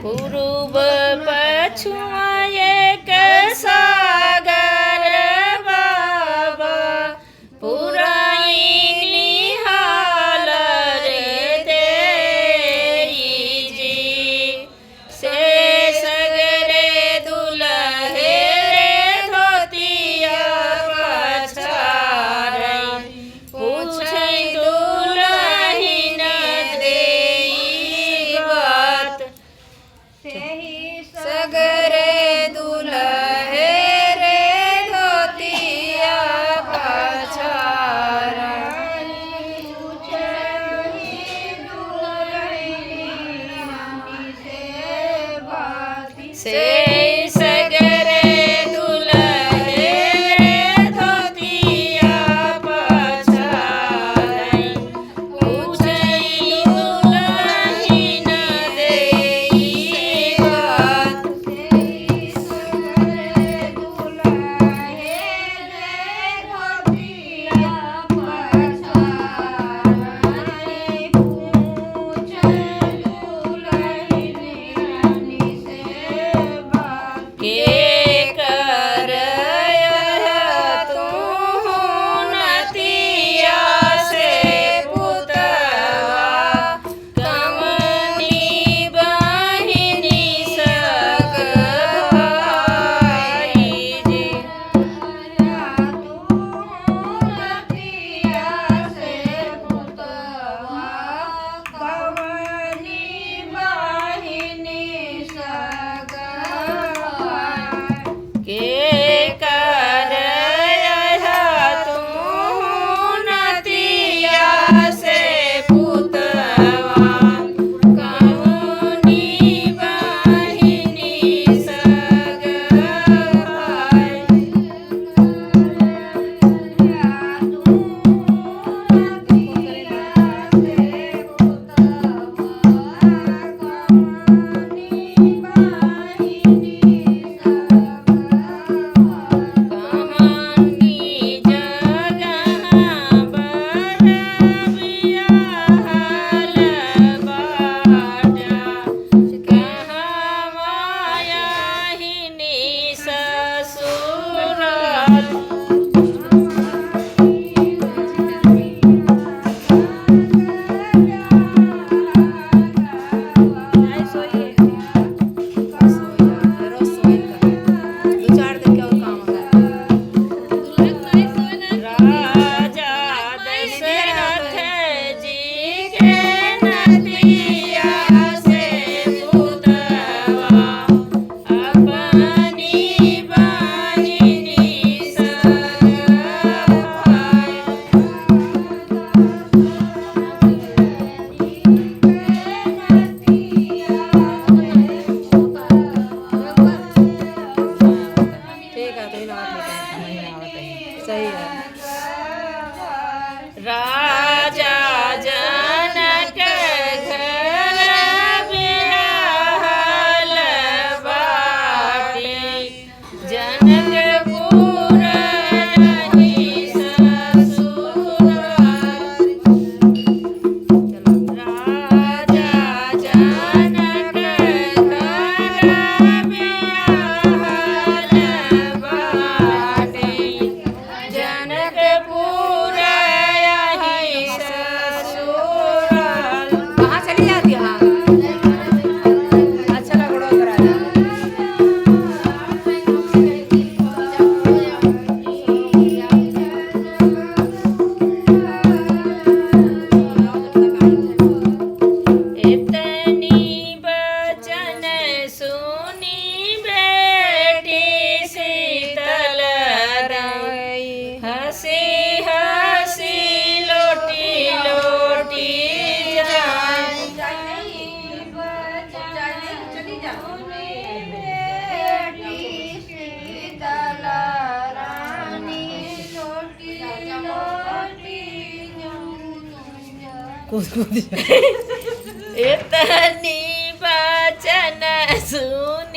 પૂર્વ પછું એક સાગર બાબા પુરાઈની હાલ રે તેરીજી સે સગરે દુલહે રે ધોતિયા પછારઈ પૂછે દુલહીન દેઈ વાત સગરે દુલહે રે ધોતિયા પછારઈ સે સગરે દુલહે રે ધોતિયા પછારઈ પૂછે દુલહીન દેઈ વાત કે કરય તું નતિયા સે પુતવા કમની બહિની સગભાઈ કે કરય તું નતિયા સે પુતવા કમની બહિની સગભાઈ કહાની જગા બરબિયા હાલ બાજા કહાવાયાહિની સસુરાલ રાજા દશરથજી કે નતિયા સે પુતવા અપની બહિની રાજા જનક ઘર બિહાલ બાટી જનકપુર રહી સસુરાલ રાજા જનક ઘર બિહાલ બાટી जनकपुर यही ससुराल कहाँ चली जाती है हाँ अच्छा लगड़ो करा इतनी बचन सुनी बेटी शीतल रई हसी हसी लोटी लोटी जाए इतनी बचन सुनी